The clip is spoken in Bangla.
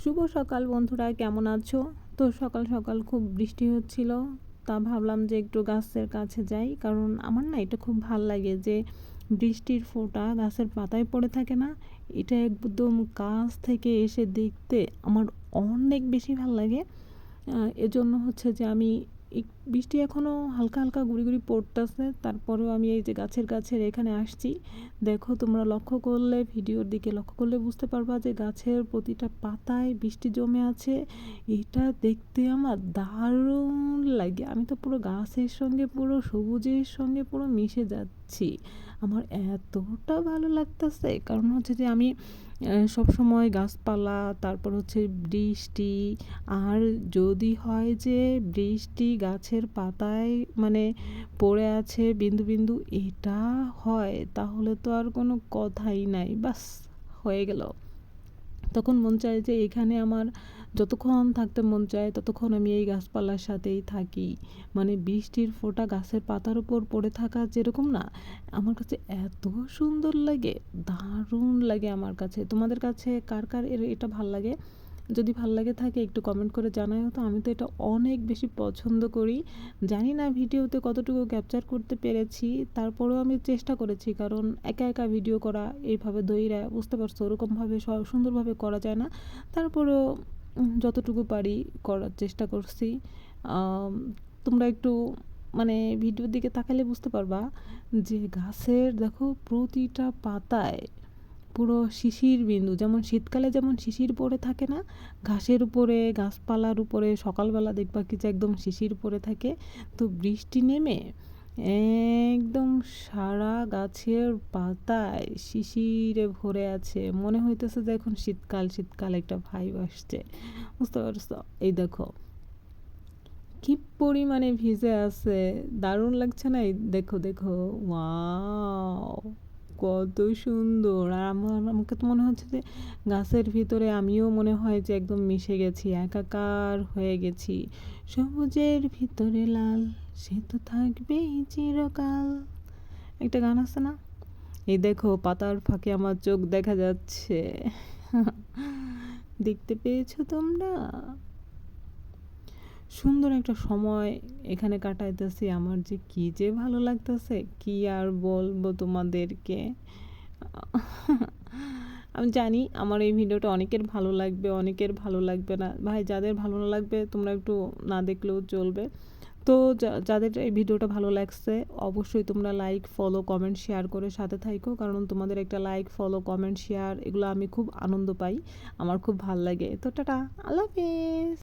শুভ সকাল বন্ধুরা, কেমন আছো? তো সকাল সকাল খুব বৃষ্টি হচ্ছিল, তা ভাবলাম যে একটু গাছের কাছে যাই, কারণ আমার না এটা খুব ভাল লাগে যে বৃষ্টির ফোঁটা গাছের পাতায় পড়ে থাকে না, এটা একদম কাছ থেকে এসে দেখতে আমার অনেক বেশি ভাল লাগে। এজন্য হচ্ছে যে আমি বৃষ্টি এখনও হালকা হালকা গুড়ি গুড়ি পড়তেছে, তারপরেও আমি এই যে গাছের কাছের এখানে আসছি। দেখো, তোমরা লক্ষ্য করলে, ভিডিওর দিকে লক্ষ্য করলে বুঝতে পারবা যে গাছের প্রতিটা পাতায় বৃষ্টি জমে আছে। এটা দেখতে আমার দারুণ লাগে। আমি তো পুরো গাছের সঙ্গে, পুরো সবুজের সঙ্গে পুরো মিশে যাচ্ছি। আমার এতটা ভালো লাগতেছে, কারণ হচ্ছে যে আমি সবসময় গাছপালা, তারপর হচ্ছে বৃষ্টি, আর যদি হয় যে বৃষ্টি গাছের পাতায় মানে পড়ে আছে বিন্দু বিন্দু, এটা হয় তাহলে তো আর কোনো কথাই নাই, বাস হয়ে গেল। তখন মন চায় যে এখানে আমার যতক্ষণ থাকতে মন চায় ততক্ষণ আমি এই গাছপালার সাথেই থাকি। মানে বৃষ্টির ফোঁটা গাছের পাতার উপর পড়ে থাকা যেরকম না, আমার কাছে এত সুন্দর লাগে, দারুণ লাগে আমার কাছে। তোমাদের কাছে কার কার এটা ভাল লাগে? যদি ভাল লাগে থাকে একটু কমেন্ট করে জানাও তো। আমি তো এটা অনেক বেশি পছন্দ করি। জানি না ভিডিওতে কতটুকু ক্যাপচার করতে পেরেছি, তারপরেও আমি চেষ্টা করেছি, কারণ একা একা ভিডিও করা এইভাবে ধইরা, বুঝতে পারছো, ওরকমভাবে সুন্দরভাবে করা যায় না। তারপরেও যতটুকু পারি করার চেষ্টা করছি। আম, তোমরা একটু মানে ভিডিওর দিকে তাকালে বুঝতে পারবা যে গাছের দেখো প্রতিটা পাতায় পুরো শিশির বিন্দু, যেমন শীতকালে যেমন শিশির পড়ে থাকে না ঘাসের উপরে, গাছপালার উপরে, সকালবেলা দেখবা কি যে একদম শিশির পড়ে থাকে। তো বৃষ্টি নেমে একদম সারা গাছের পাতায় শিশিরে ভরে আছে, মনে হইতেছে যে এখন শীতকাল শীতকাল একটা ভাইব আসছে, বুঝতে পারছো? এই দেখো কি পরিমাণে ভিজে আছে, দারুণ লাগছে না? এই দেখো দেখো, ওয়াও, কত সুন্দর! আর আমাকে তো মনে হচ্ছে যে গাছের ভিতরে আমিও মনে হয় যে একদম মিশে গেছি, একাকার হয়ে গেছি। সবুজের ভিতরে লাল, সে তো থাকবেই চিরকাল, একটা গান আছে না? এই দেখো, পাতার ফাঁকে আমার চোখ দেখা যাচ্ছে। দেখতে পেয়েছো তোমরা? সুন্দর একটা সময় এখানে কাটাইতেছি, আমার যে কি যে ভালো লাগতেছে, কি আর বলবো তোমাদেরকে। আমি জানি আমার এই ভিডিওটা অনেকের ভালো লাগবে, অনেকের ভালো লাগবে না। ভাই, যাদের ভালো না লাগবে তোমরা একটু না দেখলেও চলবে। তো যাদের এই ভিডিওটা ভালো লাগছে অবশ্যই তোমরা লাইক, ফলো, কমেন্ট, শেয়ার করে সাথে থাইকো, কারণ তোমাদের একটা লাইক, ফলো, কমেন্ট, শেয়ার, এগুলো আমি খুব আনন্দ পাই, আমার খুব ভাল লাগে। তো টাটা, আল্লাহ হাফেজ।